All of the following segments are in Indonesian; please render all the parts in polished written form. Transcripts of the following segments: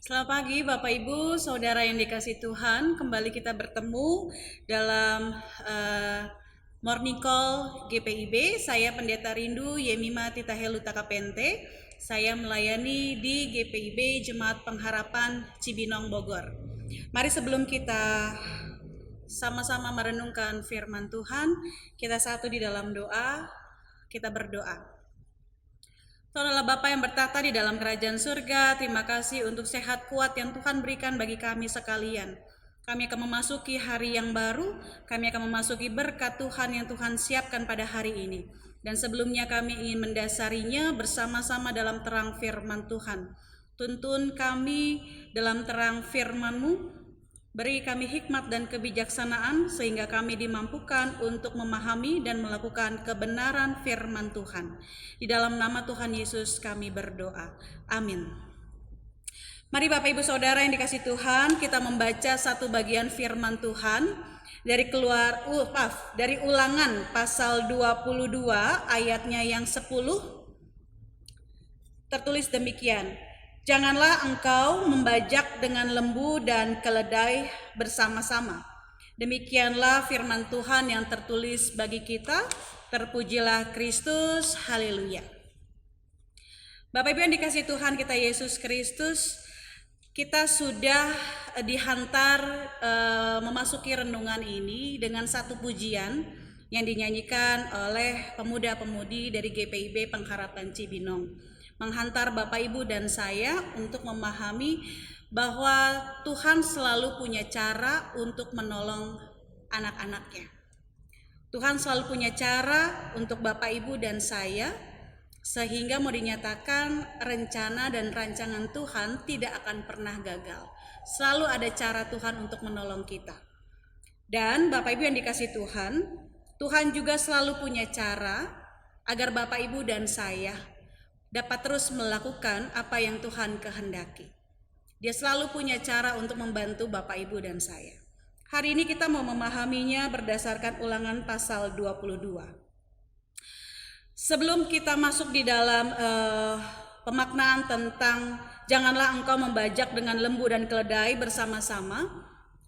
Selamat pagi Bapak Ibu, Saudara yang dikasihi Tuhan. Kembali kita bertemu dalam Morning Call GPIB. Saya Pendeta Rindu Yemima Titahelu Takapente. Saya melayani di GPIB Jemaat Pengharapan Cibinong Bogor. Mari sebelum kita sama-sama merenungkan firman Tuhan, kita satu di dalam doa, kita berdoa. Tuhan Allah Bapa yang bertata di dalam kerajaan surga, terima kasih untuk sehat kuat yang Tuhan berikan bagi kami sekalian. Kami akan memasuki hari yang baru, kami akan memasuki berkat Tuhan yang Tuhan siapkan pada hari ini. Dan sebelumnya kami ingin mendasarinya bersama-sama dalam terang firman Tuhan. Tuntun kami dalam terang firman-Mu, beri kami hikmat dan kebijaksanaan sehingga kami dimampukan untuk memahami dan melakukan kebenaran firman Tuhan. Di dalam nama Tuhan Yesus kami berdoa. Amin. Mari Bapak Ibu Saudara yang dikasihi Tuhan, kita membaca satu bagian firman Tuhan dari Ulangan pasal 22 ayatnya yang 10. Tertulis demikian. Janganlah engkau membajak dengan lembu dan keledai bersama-sama. Demikianlah firman Tuhan yang tertulis bagi kita. Terpujilah Kristus, haleluya. Bapak Ibu yang dikasihi Tuhan kita Yesus Kristus, kita sudah dihantar memasuki renungan ini dengan satu pujian yang dinyanyikan oleh pemuda-pemudi dari GPIB Pengharapan Cibinong. Menghantar Bapak Ibu dan saya untuk memahami bahwa Tuhan selalu punya cara untuk menolong anak-anaknya. Tuhan selalu punya cara untuk Bapak Ibu dan saya, sehingga mau dinyatakan rencana dan rancangan Tuhan tidak akan pernah gagal. Selalu ada cara Tuhan untuk menolong kita. Dan Bapak Ibu yang dikasihi Tuhan, Tuhan juga selalu punya cara agar Bapak Ibu dan saya dapat terus melakukan apa yang Tuhan kehendaki. Dia selalu punya cara untuk membantu Bapak Ibu dan saya. Hari ini kita mau memahaminya berdasarkan Ulangan pasal 22. Sebelum kita masuk di dalam pemaknaan tentang janganlah engkau membajak dengan lembu dan keledai bersama-sama,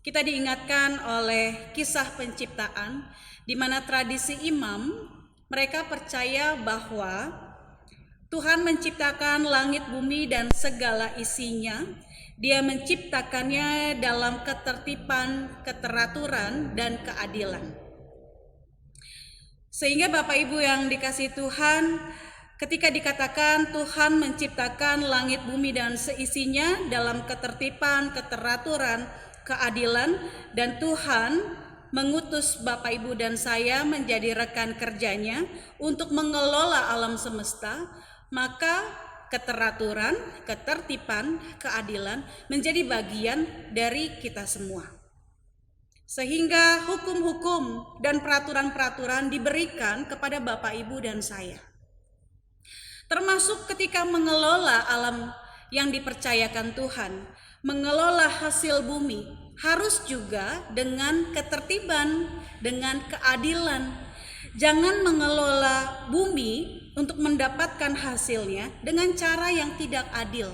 kita diingatkan oleh kisah penciptaan di mana tradisi imam mereka percaya bahwa Tuhan menciptakan langit bumi dan segala isinya. Dia menciptakannya dalam ketertiban, keteraturan, dan keadilan. Sehingga Bapak Ibu yang dikasihi Tuhan, ketika dikatakan Tuhan menciptakan langit bumi dan seisinya dalam ketertiban, keteraturan, keadilan, dan Tuhan mengutus Bapak Ibu dan saya menjadi rekan kerjanya untuk mengelola alam semesta, maka keteraturan, ketertiban, keadilan menjadi bagian dari kita semua. Sehingga hukum-hukum dan peraturan-peraturan diberikan kepada Bapak Ibu dan saya. Termasuk ketika mengelola alam yang dipercayakan Tuhan, mengelola hasil bumi, harus juga dengan ketertiban, dengan keadilan. Jangan mengelola bumi untuk mendapatkan hasilnya dengan cara yang tidak adil.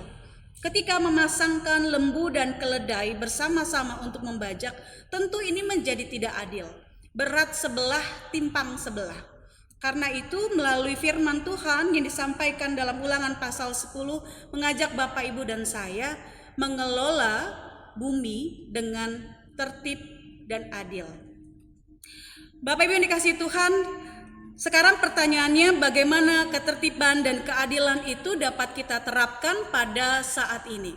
Ketika memasangkan lembu dan keledai bersama-sama untuk membajak, tentu ini menjadi tidak adil. Berat sebelah, timpang sebelah. Karena itu melalui firman Tuhan yang disampaikan dalam Ulangan pasal 10 mengajak Bapak Ibu dan saya mengelola bumi dengan tertib dan adil. Bapak Ibu yang dikasihi Tuhan, sekarang pertanyaannya bagaimana ketertiban dan keadilan itu dapat kita terapkan pada saat ini.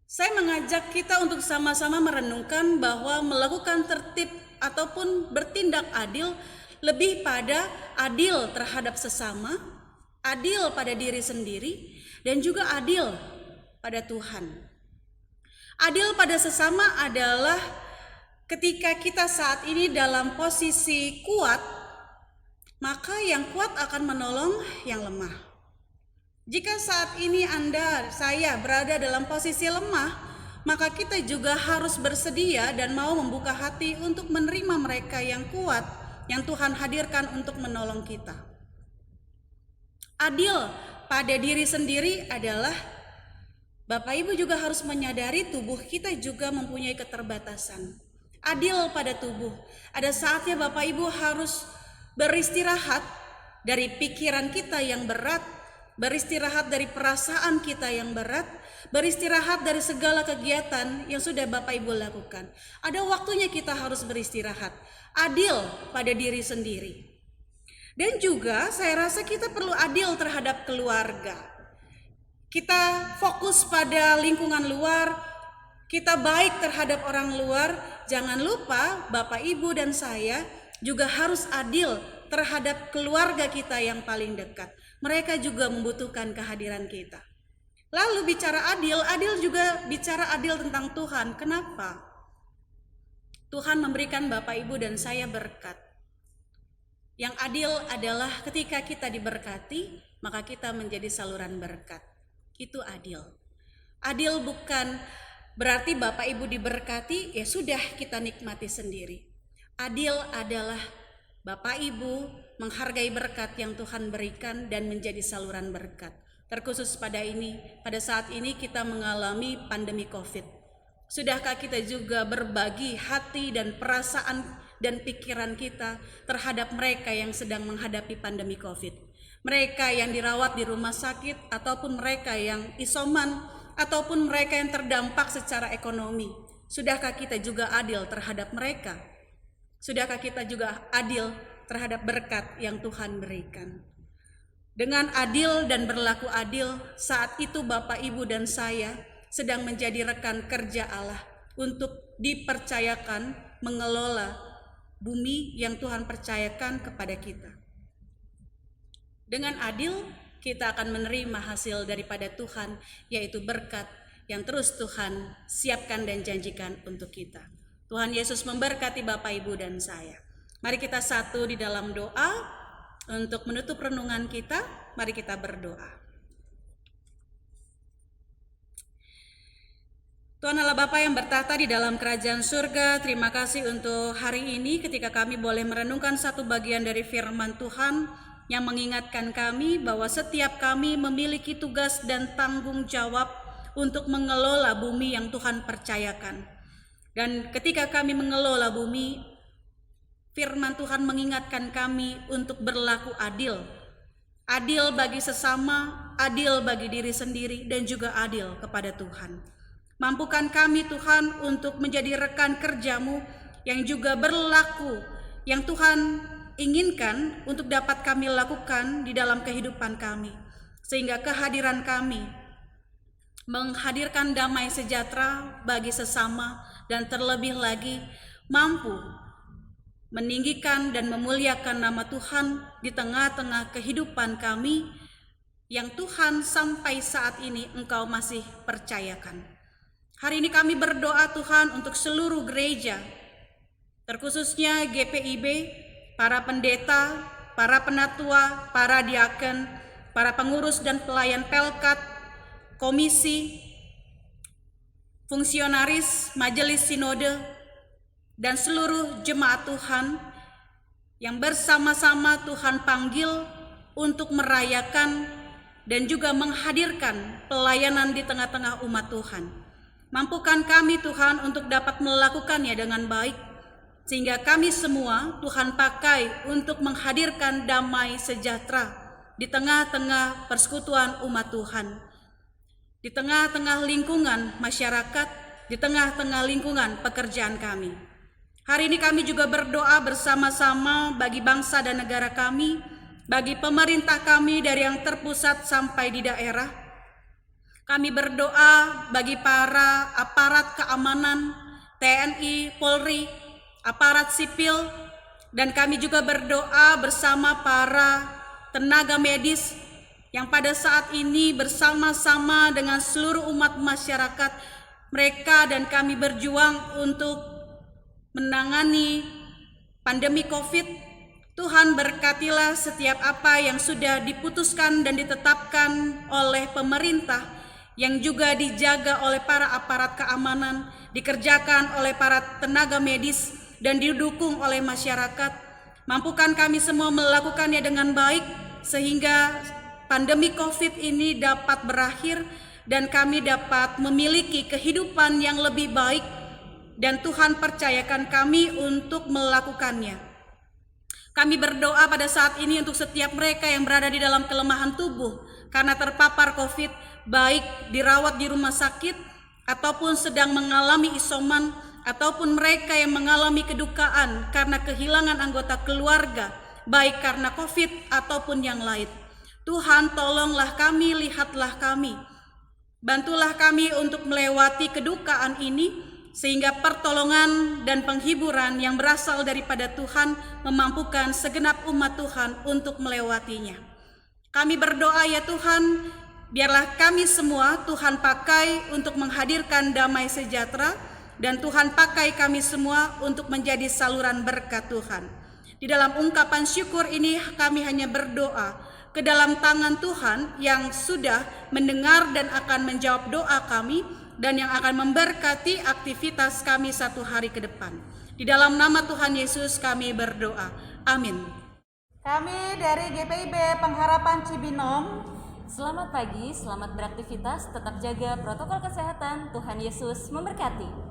Saya mengajak kita untuk sama-sama merenungkan bahwa melakukan tertib ataupun bertindak adil lebih pada adil terhadap sesama, adil pada diri sendiri, dan juga adil pada Tuhan. Adil pada sesama adalah ketika kita saat ini dalam posisi kuat, maka yang kuat akan menolong yang lemah. Jika saat ini saya berada dalam posisi lemah, maka kita juga harus bersedia dan mau membuka hati untuk menerima mereka yang kuat, yang Tuhan hadirkan untuk menolong kita. Adil pada diri sendiri adalah Bapak Ibu juga harus menyadari tubuh kita juga mempunyai keterbatasan. Adil pada tubuh. Ada saatnya Bapak Ibu harus beristirahat dari pikiran kita yang berat, beristirahat dari perasaan kita yang berat, beristirahat dari segala kegiatan yang sudah Bapak Ibu lakukan. Ada waktunya kita harus beristirahat, adil pada diri sendiri. Dan juga saya rasa kita perlu adil terhadap keluarga. Kita fokus pada lingkungan luar, kita baik terhadap orang luar. Jangan lupa Bapak Ibu dan saya juga harus adil terhadap keluarga kita yang paling dekat. Mereka juga membutuhkan kehadiran kita. Lalu bicara adil juga bicara adil tentang Tuhan. Kenapa? Tuhan memberikan Bapak Ibu dan saya berkat. Yang adil adalah ketika kita diberkati, maka kita menjadi saluran berkat. Itu adil. Adil bukan berarti Bapak Ibu diberkati, ya sudah kita nikmati sendiri. Adil adalah Bapak Ibu menghargai berkat yang Tuhan berikan dan menjadi saluran berkat. Terkhusus pada saat ini kita mengalami pandemi COVID. Sudahkah kita juga berbagi hati dan perasaan dan pikiran kita terhadap mereka yang sedang menghadapi pandemi COVID? Mereka yang dirawat di rumah sakit, ataupun mereka yang isoman, ataupun mereka yang terdampak secara ekonomi. Sudahkah kita juga adil terhadap mereka? Sudahkah kita juga adil terhadap berkat yang Tuhan berikan? Dengan adil dan berlaku adil, saat itu Bapak, Ibu, dan saya sedang menjadi rekan kerja Allah untuk dipercayakan mengelola bumi yang Tuhan percayakan kepada kita. Dengan adil, kita akan menerima hasil daripada Tuhan, yaitu berkat yang terus Tuhan siapkan dan janjikan untuk kita. Tuhan Yesus memberkati Bapak, Ibu, dan saya. Mari kita satu di dalam doa untuk menutup renungan kita. Mari kita berdoa. Tuhan Allah Bapa yang bertahta di dalam kerajaan surga, terima kasih untuk hari ini ketika kami boleh merenungkan satu bagian dari firman Tuhan yang mengingatkan kami bahwa setiap kami memiliki tugas dan tanggung jawab untuk mengelola bumi yang Tuhan percayakan. Dan ketika kami mengelola bumi, firman Tuhan mengingatkan kami untuk berlaku adil. Adil bagi sesama, adil bagi diri sendiri, dan juga adil kepada Tuhan. Mampukan kami Tuhan untuk menjadi rekan kerja-Mu yang juga berlaku, yang Tuhan inginkan untuk dapat kami lakukan di dalam kehidupan kami, sehingga kehadiran kami menghadirkan damai sejahtera bagi sesama, dan terlebih lagi mampu meninggikan dan memuliakan nama Tuhan di tengah-tengah kehidupan kami yang Tuhan sampai saat ini Engkau masih percayakan. Hari ini kami berdoa Tuhan untuk seluruh gereja, terkhususnya GPIB, para pendeta, para penatua, para diaken, para pengurus dan pelayan pelkat, komisi, fungsionaris, majelis sinode, dan seluruh jemaat Tuhan yang bersama-sama Tuhan panggil untuk merayakan dan juga menghadirkan pelayanan di tengah-tengah umat Tuhan. Mampukan kami Tuhan untuk dapat melakukannya dengan baik, sehingga kami semua Tuhan pakai untuk menghadirkan damai sejahtera di tengah-tengah persekutuan umat Tuhan, di tengah-tengah lingkungan masyarakat, di tengah-tengah lingkungan pekerjaan kami. Hari ini kami juga berdoa bersama-sama bagi bangsa dan negara kami, bagi pemerintah kami dari yang terpusat sampai di daerah. Kami berdoa bagi para aparat keamanan, TNI, Polri, aparat sipil, dan kami juga berdoa bersama para tenaga medis yang pada saat ini bersama-sama dengan seluruh umat masyarakat, mereka dan kami berjuang untuk menangani pandemi COVID. Tuhan berkatilah setiap apa yang sudah diputuskan dan ditetapkan oleh pemerintah, yang juga dijaga oleh para aparat keamanan, dikerjakan oleh para tenaga medis, dan didukung oleh masyarakat. Mampukan kami semua melakukannya dengan baik, sehingga pandemi COVID ini dapat berakhir dan kami dapat memiliki kehidupan yang lebih baik, dan Tuhan percayakan kami untuk melakukannya. Kami berdoa pada saat ini untuk setiap mereka yang berada di dalam kelemahan tubuh karena terpapar COVID, baik dirawat di rumah sakit ataupun sedang mengalami isoman, ataupun mereka yang mengalami kedukaan karena kehilangan anggota keluarga, baik karena COVID ataupun yang lain. Tuhan, tolonglah kami, lihatlah kami. Bantulah kami untuk melewati kedukaan ini, sehingga pertolongan dan penghiburan yang berasal daripada Tuhan memampukan segenap umat Tuhan untuk melewatinya. Kami berdoa ya Tuhan, biarlah kami semua Tuhan pakai untuk menghadirkan damai sejahtera, dan Tuhan pakai kami semua untuk menjadi saluran berkat Tuhan. Di dalam ungkapan syukur ini kami hanya berdoa ke dalam tangan Tuhan yang sudah mendengar dan akan menjawab doa kami, dan yang akan memberkati aktivitas kami satu hari ke depan. Di dalam nama Tuhan Yesus kami berdoa. Amin. Kami dari GPIB Pengharapan Cibinong. Selamat pagi, selamat beraktivitas, tetap jaga protokol kesehatan. Tuhan Yesus memberkati.